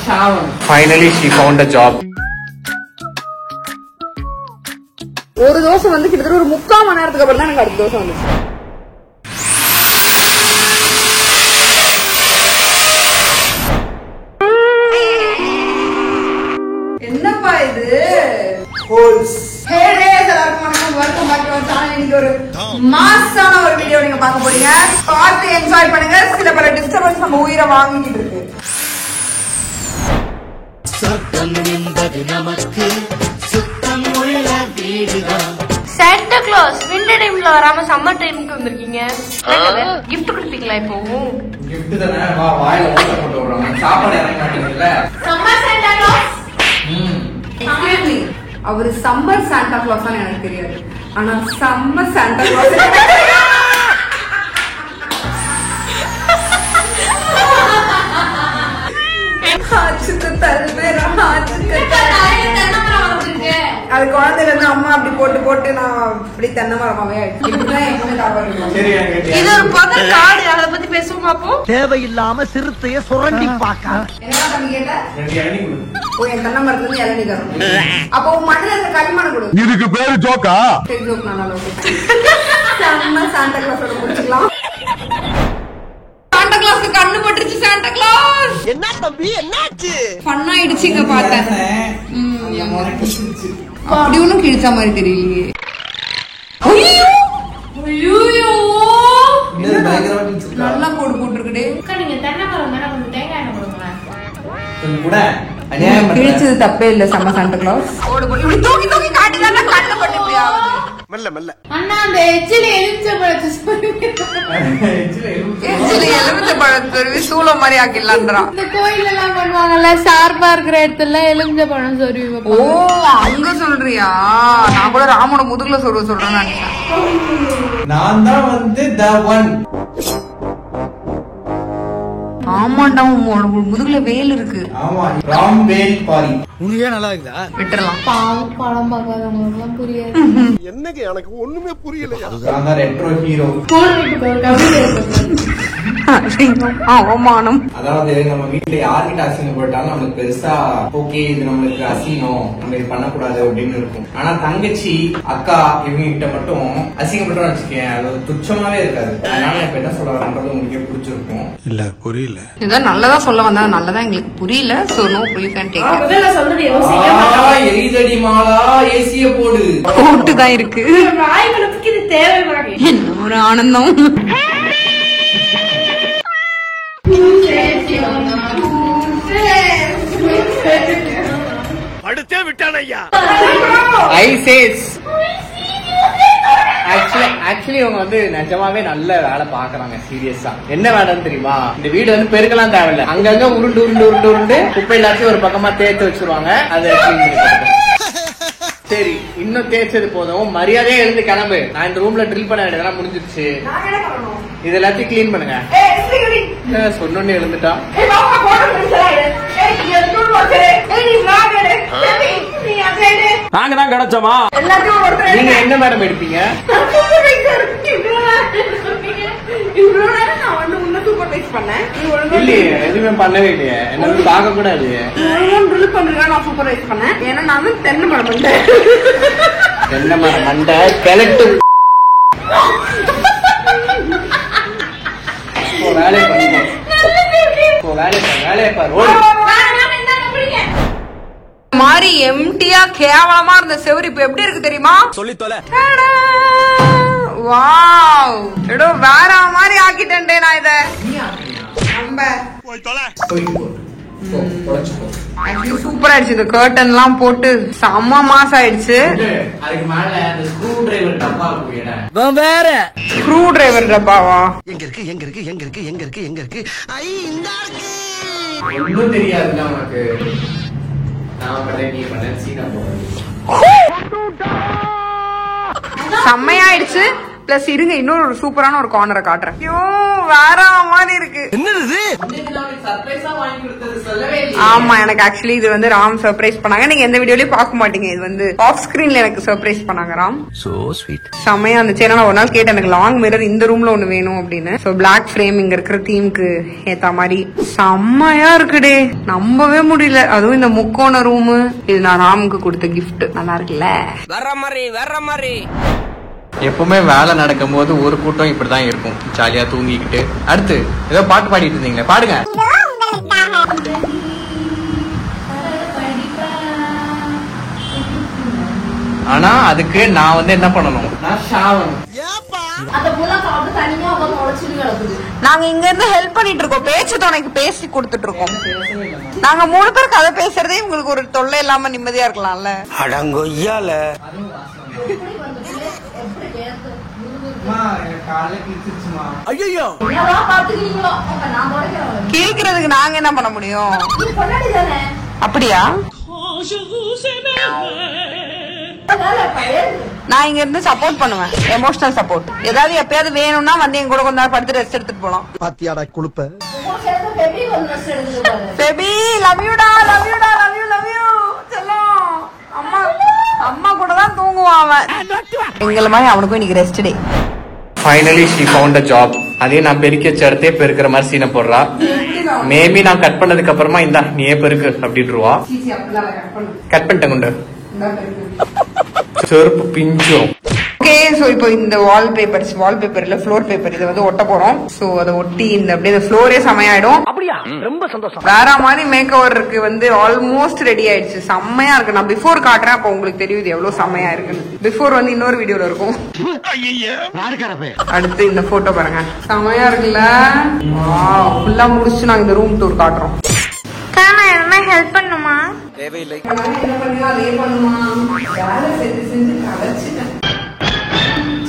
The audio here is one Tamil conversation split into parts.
Finally she found a job. ஒரு தோசை வந்து கிட்டத்தட்ட ஒரு 3/4 மணி நேரத்துக்கு அப்புறம் தான் எனக்கு அடுத்த தோசை வந்துச்சு. என்னப்பா இது? ஒரு மாசான ஒரு வீடியோ நீங்க பார்க்க போறீங்க. பார்த்து என்ஜாய் பண்ணுங்க. சில பல டிஸ்டர்பன்ஸ் நம்ம உயிரை வாங்கிட்டு இருக்கு. சாண்டா கிளாஸ் விண்டர் டைம்ல வராம சம்மர் டைமுக்கு வந்திருக்கீங்க. gift கொடுப்பீங்களா இப்போ? gift தானே, வா வாயில ஓட்ட போட்டு விடுறோம். சாப்பாடு இறங்க மாட்டீங்கல்ல. Summer Santa Claus. Excuse me, அவர் சம்மர் சாண்டா கிளாஸ் தான் எனக்கு தெரியாது. ஆனா சம்மர் சாண்டா கிளாஸ் அது குழந்தைல இருந்து அம்மா அப்படி போட்டு போட்டு நான் அப்படி தென்னை மரமாவே இது ஒரு பத காடு. அதை பத்தி பேசுவோம் அப்போ. தேவையில்லாம சிறுத்தைய சுரண்டி பாக்க என்ன தம்பி கேட்ட? என் தென்னை மரத்துல இருந்து இளநீ தரும். அப்போ உன் மண்ணில இருந்த களிமண் கொடு. இதுக்கு பேரு ஜோக்கா? ஜோக் நல்லா சம்மர் சாண்டா கிளாஸோட முடிச்சுக்கலாம். சாண்டா கிளாஸ்க்கு கண்ணு பட்டுருச்சு. சாண்டா கிளாஸ் என்ன தம்பி என்னாச்சு? ஃபன் ஆயிடுச்சு. இங்க பார்த்தேன் அப்படி ஒண்ணும் கிழிச்ச மாதிரி தெரியலையே. நல்லா போடு போட்டுருக்குடே. நீங்க தென்னை மரம் தானே, கொஞ்சம் தேங்காய் எண்ணெய் கொடுங்களேன். கிழிச்சது தப்பே இல்ல. சம்மர் சாண்டா கிளாஸ் போடு போடு இப்படி தூக்கி தூக்கி காட்டிதான் கண்ணு பட்டுப்பியா? மெல்ல மெல்ல. அண்ணா அந்த எச்சில எலுமிச்சம்பழத்தை எலுமிச்சம்பழம் சூளம் மாதிரி ஆக்கிடலான்றான். இந்த கோயில் எல்லாம் பண்ணுவாங்கல்ல, ஷார்ப்பா இருக்கிற இடத்துல எலுமிச்சம்பழம் சொருவி. ஓ அங்க சொல்றியா? நான் கூட ராமோட முதுகுல சொல்றேன்னு நினைச்சேன். நான் தான் வந்து the one. ஆமாண்டா, முதுகுல வேல் இருக்கு. ஆமா, ராம் வேல் பாரி. உனக்கே நல்லா இருக்குதா? விட்டுறலாம். பாவம் படம் பார்க்காதவங்களுக்கு எல்லாம் புரியாது. என்னங்க எனக்கு ஒண்ணுமே புரியலையா? நான் தான் ரெட்ரோ ஹீரோ. அவமானம். அதாவது நம்ம வீட்டுல யார்கிட்ட அசிங்கப்பட்டாலும் நம்மளுக்கு பெருசா ஓகே இது நம்மளுக்கு அசிங்கம், நம்ம இது பண்ணக்கூடாது அப்படின்னு இருக்கும். ஆனா தங்கச்சி அக்கா இவங்க கிட்ட மட்டும் அசிங்கப்பட்டோம்னு வச்சுக்கேன், அது துச்சமாவே இருக்காது. அதனால இப்ப என்ன சொல்ல வரன்றது உங்களுக்கே புரிஞ்சிருக்கும். இல்ல புரியல. இதான் நல்லதா சொல்ல வந்தா நல்லதா எங்களுக்கு புரியல. So no you can take it. எரிதடி மாலா ஏசிய போடு போட்டு தான் இருக்கு. வாய்களுக்கு இது தேவை. என்ன ஒரு ஆனந்தம். அடுத்தே விட்டான் ஐயா. ஐசேஸ் ஆக்சுவலி இவங்க வந்து நிஜமாவே நல்ல வேலை பாக்குறாங்க. சீரியஸா என்ன வேலைன்னு தெரியுமா? இந்த வீடு வந்து பெருக்கலாம் தேவையில்ல. அங்கங்க உருண்டு உருண்டு உருண்டு உருண்டு குப்பை எல்லாத்தையும் ஒரு பக்கமா தேய்த்து வச்சிருவாங்க. அதை சரி இன்னும் தேய்ச்சது போதும், மரியாதையே எழுந்து கிளம்பு. நான் இந்த ரூம்ல ட்ரில் பண்ண வேண்டியதெல்லாம் முடிஞ்சிருச்சு. இது எல்லாத்தையும் கிளீன் பண்ணுங்க. சொன்னோன்னு எழுந்துட்டா. நாங்க தான் கிடைச்சோமா? நீங்க என்ன மேடம் எடுப்பீங்க? இல்லையே எதுவுமே பண்ணவே இல்லையே. என்ன பார்க்க கூட இல்லையே. தென்னை மரம் தென்னை மரம் மண்டை கிளட்டு. வேலையை பண்ணுங்க. வேலையை பாரு. மாதிரி எம்டியா கேவலமா இருந்த செவரு இப்ப எப்படி இருக்கு தெரியுமா? சொல்லி தொலை. வாவ் எடோ வேற மாதிரி ஆக்கிட்டேன்டே நான் இத. சூப்பரா ஆயிடுச்சு. இந்த கர்டன் எல்லாம் போட்டு செம்ம மாசம் ஆயிடுச்சு. அதுக்கு மேல அந்த ஸ்க்ரூ டிரைவர் டப்பா போயிட வேற ஸ்க்ரூ டிரைவர் டப்பாவா? எங்க இருக்கு எங்க இருக்கு எங்க இருக்கு எங்க இருக்கு எங்க இருக்கு? ஐ இந்த இருக்கு. ஒன்னும் தெரியாதுல்ல உனக்கு. நான் பண்ண நீ பண்ண சீனா போறது செம்மையாயிடுச்சு. பிளஸ் இருங்க இன்னொரு ஒரு சூப்பரான ஒரு கார்னரை காட்டுறேன். ஐயோ வேற மாதிரி இருக்கு. என்னது? ஆமா, எனக்கு ஆக்சுவலி இது வந்து ராம் சர்ப்ரைஸ் பண்ணாங்க. நீங்க எந்த வீடியோலயும் பார்க்க மாட்டீங்க. இது வந்து ஆஃப் ஸ்கிரீன்ல எனக்கு சர்ப்ரைஸ் பண்ணாங்க ராம். So sweet. செமையா இருந்துச்சு. நான் ஒரு நாள் கேட்டேன், எனக்கு லாங் மிரர் இந்த ரூம்ல ஒண்ணு வேணும் அப்படின்னு. சோ பிளாக் ஃப்ரேம் இங்க இருக்கிற தீம்க்கு ஏத்த மாதிரி செம்மையா இருக்குடே, நம்பவே முடியல. அதுவும் இந்த முக்கோண ரூம், இது நான் ராமுக்கு கொடுத்த கிஃப்ட். நல்லா இருக்குல்ல? வேற மாதிரி எப்பவுமே வேலை நடக்கும் போது ஒரு கூட்டம் இப்படிதான் இருக்கும், ஜாலியா தூங்கிக்கிட்டு. அடுத்து ஏதோ பாட்டு பாடிட்டு இருந்தீங்களே, பாடுங்க. ஆனா அதுக்கு நான் வந்து என்ன பண்ணணும், நான் ஷாவணும். நாங்க இங்க இருந்து ஹெல்ப் பண்ணிட்டு இருக்கோம், பேச்சு துணைக்கு பேசி கொடுத்துட்டு இருக்கோம். நாங்க 3 பேர் கதை பேசுறதே உங்களுக்கு ஒரு தொல்லை இல்லாம நிம்மதியா இருக்கலாம்ல. அடங்கொய்யால கேக்குறதுக்கு நாங்க என்ன பண்ண முடியும்? அப்படியா? நான் இங்க இருந்து சப்போர்ட் பண்ணுவேன், எமோஷனல் சப்போர்ட். ஏதாவது எப்பயாவது வேணும்னா வந்து எங்க கூட கொஞ்ச நேரம் படுத்து ரெஸ்ட் எடுத்துட்டு போலாம். பாத்தியாடா குழுப்ப. பேபி லவ் யூடா, லவ் யூடா, லவ் யூ, லவ் யூ செல்லம். அம்மா அம்மா கூட தான் தூங்குவான் அவன். எங்கள மாதிரி அவனுக்கும் இன்னைக்கு rest day. Finally she found a job. அதே நான் பெருக்கி வச்ச இடத்தே பெருக்கிற மாதிரி சீனை போடுறா. மேபி நான் கட் பண்ணதுக்கு அப்புறமா இந்தா நீயே பெருக்கு அப்படின்ட்டுருவா. கட் பண்ணிட்டேன் கொண்டு செருப்பு பிஞ்சும். ஓகே, சோ இப்போ இந்த வால்பேப்பர்ல ஃப்ளோர் பேப்பர் இதை வந்து ஒட்ட போறோம். சோ அதை ஒட்டி இந்த அப்படியே ஃப்ளோரே செமையாயிடும். அப்படியா? ரொம்ப சந்தோஷம். வேற மாதிரி மேக் ஓவருக்கு வந்து ஆல்மோஸ்ட் ரெடி ஆயிடுச்சு. செம்மையா இருக்கு. நான் பிஃபோர் காட்டுறேன், அப்ப உங்களுக்கு தெரியுது எவ்வளவு செம்மையா இருக்குன்னு. பிஃபோர் வந்து இன்னொரு வீடியோல இருக்கும். அடுத்து இந்த போட்டோ பாருங்க, செம்மையா இருக்குல்ல? ஃபுல்லா முடிச்சு நாங்க இந்த ரூம் டூர் காட்டுறோம். ஹெல்ப் பண்ணுமா? தேவையில்லை. என்ன பண்ணுவா, அதே பண்ணுமா, வேலை செஞ்சு செஞ்சு கலைச்சிட்டேன்.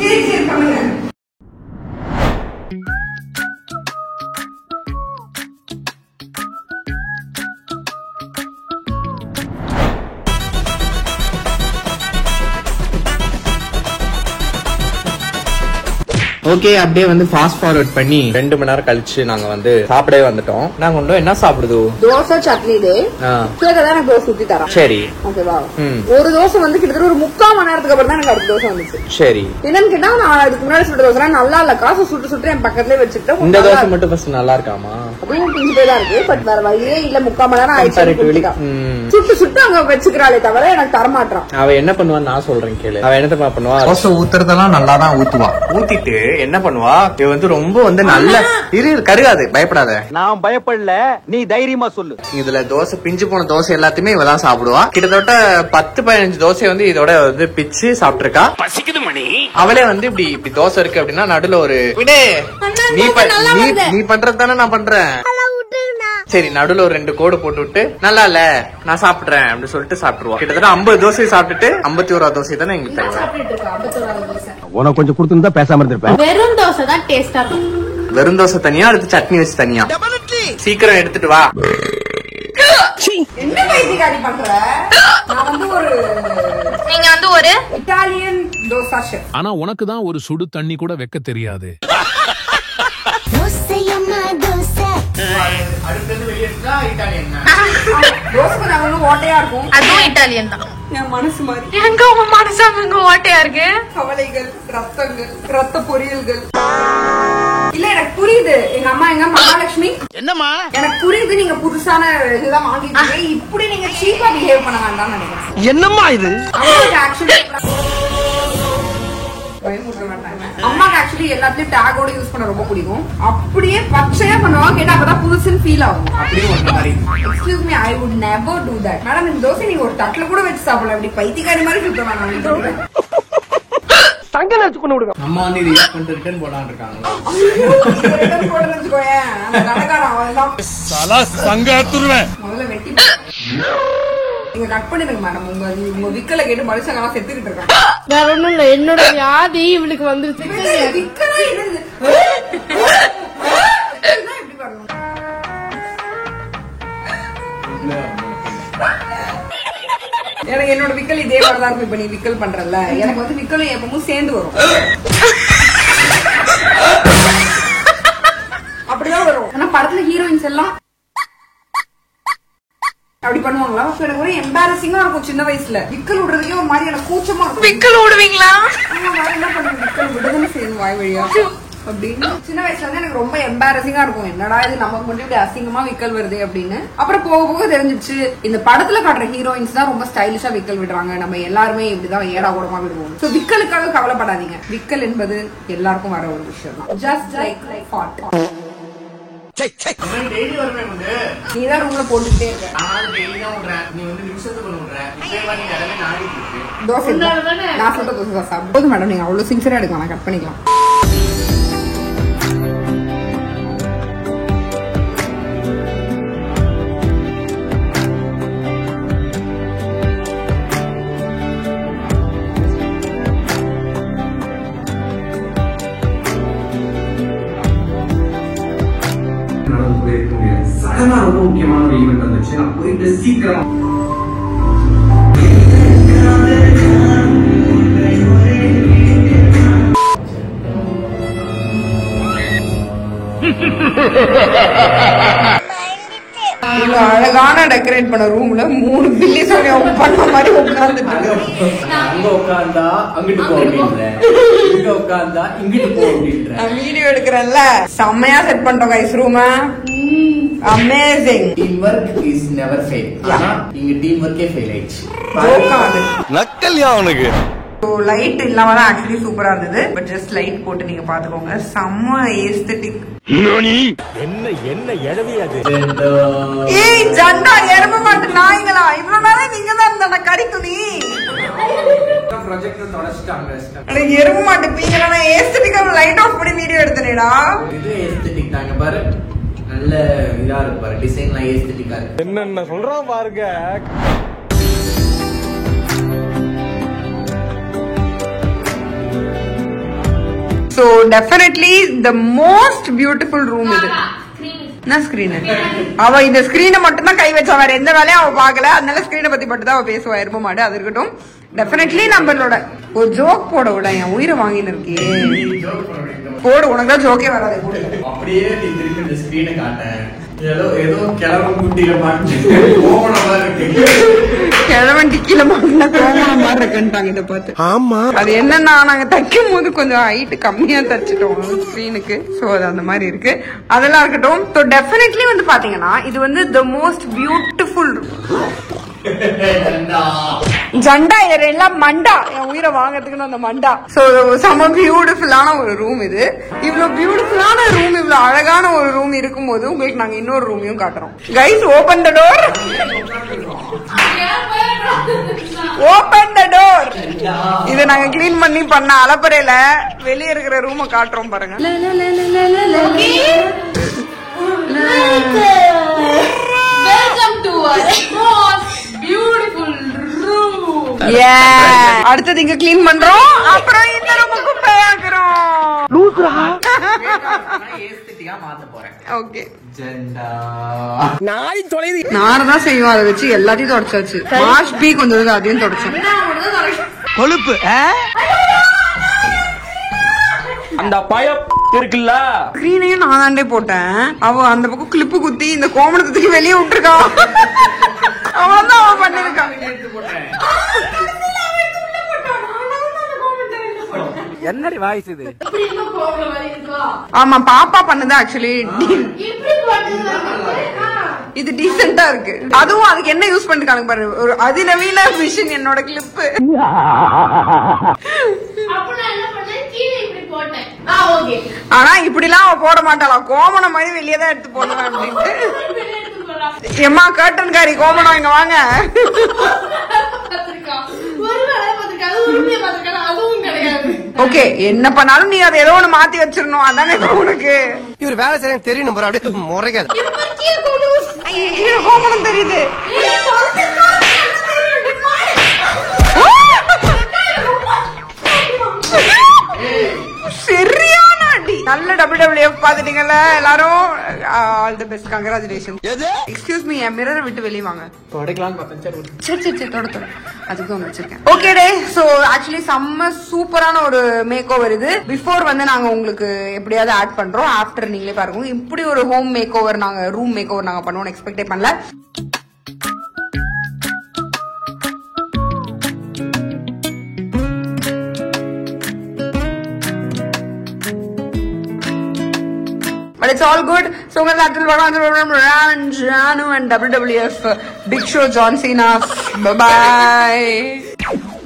சரி சரி பண்ணுங்க. ஓகே, அப்படியே வந்து ஃபாஸ்ட் ஃபார்வர்ட் பண்ணி 2 மணி நேரம் கழிச்சு நாங்க வந்து சாப்பிடவே வந்துட்டோம். நாங்க கொண்டு என்ன சாப்பிடுது, தோசை சட்னி. எனக்கு தோசை ஊத்தி தரேன். சரி ஓகேவா? ஒரு தோசை வந்து கிட்டத்தட்ட ஒரு 3/4 மணி நேரத்துக்கு அப்புறம் தான் எனக்கு அடுத்த தோசை வந்துச்சு. சரி, என்னன்னு கேட்டா, நான் அதுக்கு முன்னாடி சுட்ட தோசை நல்லா இல்ல, காசு சுட்டு என் பக்கத்துலயே வச்சுட்டேன். இந்த தோசை மட்டும் ஃபர்ஸ்ட் நல்லா இருக்காமா? அதுவும் பிஞ்சு போய் தான் இருக்கு. பட் வேற வழியே இல்ல, 3/4 மணி நேரம் ஆயிடுச்சு. சுட்டு அங்க வச்சுக்கிறாளே தவிர எனக்கு தரமாட்டான். அவ என்ன பண்ணுவான்னு நான் சொல்றேன் கேளு. அவ என்ன பண்ணுவா, தோசை ஊத்துறதெல்லாம் நல்லா தான் ஊத்துவா. ஊத்திட்டு என்ன பண்ணுவா, இவ வந்து ரொம்ப வந்து நல்ல கருகாது, பயப்படாத. நான் பயப்படல, நீ தைரியமா சொல்லு. இதுல தோசை பிஞ்சு போன தோசை எல்லாத்தையுமே இவதான் சாப்பிடுவா. கிட்டத்தட்ட 10-15 தோசை வந்து இதோட வந்து பிச்சு சாப்பிட்டுருக்கா. பசிக்குது மணி. அவளே வந்து இப்படி தோசை இருக்கு அப்படின்னா நடுல ஒரு விடு, நீ பண்றது தானே நான் பண்றேன். சரி, நடுல ஒரு 2 கோடு போட்டு விட்டு நல்லா இல்ல நான் சாப்பிடுறேன் அப்படின்னு சொல்லிட்டு சாப்பிட்டுருவா. கிட்டத்தட்ட 50 தோசை சாப்பிட்டுட்டு 51வது தோசை தானே எங்களுக்கு தருவா. உனக்கு கொஞ்சம் கொடுத்துருந்தா பேசாம இருந்திருப்பேன். வெறும் தோசை தான் டேஸ்டா இருக்கும். வெறும் தோசை தனியா, அடுத்து சட்னி வச்சு தனியா. சீக்கிரம் எடுத்துட்டு வா. என்ன பைத்தியக்காரி பண்ற? நான் வந்து நீங்க வந்து ஒரு இட்டாலியன் தோசை ஷெஃப். ஆனா உனக்கு தான் ஒரு சுடு தண்ணி கூட வைக்க தெரியாது. ஓட்டையா இருக்கும். அதுவும் இட்டாலியன் தான். என் மனசு மாதிரி. எங்க உங்க மனசு அங்க ஓட்டையா இருக்கு? கவலைகள், ரத்தங்கள், ரத்த பொரியல்கள். இல்ல எனக்கு புரியுது. எங்க அம்மா மகாலட்சுமி என்னமா எனக்கு புரியுது. நீங்க புதுசான இதெல்லாம் வாங்கிட்டு இப்படி நீங்க சீப்பா பிஹேவ் பண்ண வேண்டாம்னு நினைக்கிறேன். என்னம்மா இது? அம்மாக்கு ஆக்சுவலி எல்லாத்தையும் டேகோட யூஸ் பண்ண ரொம்ப பிடிக்கும். அப்படியே பச்சையா பண்ணுவாங்க. கேட்டா அப்பதான் புதுசுன்னு ஃபீல் ஆகும். Excuse me, I would never do that. Madam, இந்த தோசை நீங்க ஒரு தட்டுல கூட வச்சு சாப்பிடலாம். இப்படி பைத்தியக்காரி மாதிரி சுத்த வேணாம். அம்மா வந்து இது யூஸ் பண்ணிட்டு ரிட்டர்ன் போடான்னு இருக்காங்க. முதல்ல வெட்டி நீங்க கட் பண்ணிடுங்க மேடம். உங்க விக்கல கேட்டு மனுஷங்க செத்துக்கிட்டு இருக்காங்க. வேற ஒண்ணும் இல்ல, என்னோட வியாதி இவளுக்கு வந்துருச்சு. எனக்கு என்னோட விக்கல் இதே மாதிரிதான் இருக்கும். இப்ப நீ விக்கல் பண்றல, எனக்கு வந்து விக்கலும் எப்பவும் சேர்ந்து வரும். அப்படிதான் வரும். ஆனா படத்துல ஹீரோயின்ஸ் எல்லாம் அப்படி பண்ணுவாங்களா? எனக்கு ஒரு எம்பாரசிங்கா இருக்கும் சின்ன வயசுல. விக்கல் விடுறதுக்கே ஒரு மாதிரி எனக்கு கூச்சமா இருக்கும். விக்கல் விடுவீங்களா? என்ன பண்ணுங்க, விக்கல் விடுதுன்னு செய்யணும் வாய் வழியா அப்படின்னு. சின்ன வயசுல வந்து எனக்கு ரொம்ப எம்பாரசிங்கா இருக்கும். என்னடா இது நமக்கு மட்டும் இப்படி அசிங்கமா விக்கல் வருது அப்படின்னு. அப்புறம் போக போக தெரிஞ்சிச்சு இந்த படத்துல காட்டுற ஹீரோயின்ஸ் தான் ரொம்ப ஸ்டைலிஷா விக்கல் விடுறாங்க, நம்ம எல்லாருமே இப்படிதான் ஏடா கூடமா விடுவோம். சோ விக்கலுக்காக கவலைப்படாதீங்க. விக்கல் என்பது எல்லாருக்கும் வர ஒரு விஷயம் தான். Just like fat. நீதான் ரூம்ல போட்டுட்டே இருக்க. தோசை நான் சொல்ற தோசை தான் சாப்பிடும் போது மேடம். நீங்க அவ்வளவு சின்சியரா எடுக்கலாம், கட் பண்ணிக்கலாம். சடனா ரொம்ப முக்கியமான ஒரு ஈவெண்ட் வந்துச்சு. நான் போயிட்டு சீக்கிரம் அழகான டெக்கரேட் பண்ண ரூம்ல 3 பில்லி சோனியா பண்ண மாதிரி உட்கார்ந்துட்டு அங்க உட்கார்ந்தா அங்கிட்டு போ அப்படின்ற, இங்க உட்கார்ந்தா இங்கிட்டு போ அப்படின்ற. நான் வீடியோ எடுக்கிறேன்ல, செம்மையா செட் பண்றோம் guys room. Amazing. Team work is never fail. ஆனா இங்க டீம் ஒர்க்கே ஃபெயில் ஆயிடுச்சு. நக்கல்யா அவனுக்கு. லைட் இல்லாம தான் ஆக்சுவலி சூப்பரா இருந்தது. பட் ஜஸ்ட் லைட் போட்டு நீங்க பாத்துக்கோங்க, செம்ம ஏஸ்தட்டிக். என்ன எழவியாது. ஏய் ஜண்டா எரும மாட்டு நாய்களா, இவ்வளவு நேரம் நீங்க தான் இருந்தா கறி துணி ப்ராஜெக்ட் தொடச்சிட்டாங்க. எனக்கு எரும மாட்டு பீங்களா ஏஸ்தட்டிக்கா லைட் ஆஃப் பண்ணி வீடியோ எடுத்தனேடா. இது ஏஸ்தட்டிக் தாங்க பாரு, நல்ல இதா இருக்கு பாரு, டிசைன்லாம் ஏஸ்தட்டிக்கா இருக்கு. என்னென்ன சொல்றான் பாருங்க. So definitely the most beautiful room இது. என்ன ஸ்கிரீன்? அவ இந்த ஸ்கிரீனை மட்டும் தான் கை வச்சா, வேற எந்த வேலையும் அவ பாக்கல. அதனால ஸ்கிரீனை பத்தி மட்டும் தான் அவ பேசுவா. இருப்ப மாட்டே, அது இருக்கட்டும். டெஃபினெட்லி நம்மளோட ஒரு ஜோக் போட விட, என் உயிரை வாங்கின்னு இருக்கே போடு. உனக்கு தான் ஜோக்கே வராது. அப்படியே நீ திருப்பி இந்த ஸ்கிரீனை காட்டேன், ஏதோ கிழவன் குட்டியில மாட்டு கோவணமா இருக்கு. கிழவன் டிக்கில மாட்டினா கோவணம் மாதிரி இருக்குன்ட்டாங்க இதை பார்த்து. ஆமா, அது என்னன்னா நாங்க தைக்கும் போது கொஞ்சம் ஹைட் கம்மியா தச்சுட்டோம் ஸ்கிரீனுக்கு. சோ அது அந்த மாதிரி இருக்கு. அதெல்லாம் இருக்கட்டும். ஸோ டெஃபினெட்லி வந்து பாத்தீங்கன்னா இது வந்து த மோஸ்ட் பியூட்டிஃபுல் ஜண்டா. இது எல்லாம் மண்டா, என் உயிரை வாங்கறதுக்குன்னு அந்த மண்டா. சோ செம பியூட்டிஃபுல்லான ஒரு ரூம் இது. இவ்வளவு பியூட்டிஃபுல்லான ரூம், இவ்வளவு அழகான ஒரு ரூம் இருக்கும் போது உங்களுக்கு நாங்க இன்னொரு ரூமையும் காட்டுறோம். Guys open the door, open the door. இத நாங்க கிளீன் பண்ணி பண்ண அலப்பறையில வெளியே இருக்கிற ரூமை காட்டுறோம் பாருங்க. அடுத்தது இங்க கிளீன் பண்றோம், அப்புறம் இந்த ரூம் குப்பையாக்குறோம். ஓகே நார்தான் செய்வோம். அதை வச்சு எல்லாத்தையும் தொடச்சாச்சு. வாஷ் பீ கொஞ்சம் அதையும் தொடச்சோம். கொழுப்பு அந்த பயம் இருக்குல்ல. ஸ்கிரீனையும் நான் தாண்டே போட்டேன். அவ அந்த பக்கம் கிளிப்பு குத்தி இந்த கோமணத்துக்கு வெளியே விட்டுருக்கான். அவன் தான் அவன் பண்ணிருக்கான். என்னடி வாய்ஸ் இது? ஆமா பாப்பா பண்ணது ஆக்சுவலி. இது டீசென்டா இருக்கு. அதுவும் அதுக்கு என்ன யூஸ் பண்ணிருக்காங்க பாரு, ஒரு அதிநவீன மிஷின். என்னோட கிளிப்பு ஆனா இப்படி எல்லாம் அவ போட மாட்டாளாம். கோமணம் மாதிரி வெளியே தான் எடுத்து போடுவேன் அப்படின்ட்டு. எம்மா கர்டன் காரி கோமணம் இங்க வாங்க. ஓகே என்ன பண்ணாலும் நீ அதை ஏதோ ஒண்ணு மாத்தி வச்சிடணும். அதானே உனக்கு. இவர் வேலை செய்ய தெரியும், அப்படியே முறைக்காது. கோமணம் தெரியுது. சரியான அடி. நல்ல WWF பாத்துட்டீங்கல்ல எல்லாரும். All the best, congratulation. Excuse me, என் மிரரை விட்டு வெளியே வாங்க. தொடக்கலாம் பார்த்தேன். சரி தொட அதுக்கு ஒன்று வச்சிருக்கேன். ஓகே டே. ஸோ ஆக்சுவலி செம்ம சூப்பரான ஒரு மேக் ஓவர் இது. பிஃபோர் வந்து நாங்க உங்களுக்கு எப்படியாவது ஆட் பண்றோம், ஆஃப்டர் நீங்களே பாருங்க. இப்படி ஒரு ஹோம் மேக் ஓவர் நாங்க, ரூம் மேக் ஓவர் நாங்க பண்ணுவோம் எக்ஸ்பெக்டே பண்ணல. it's all good. So Janu and WWF Big Show John Cena. Bye bye.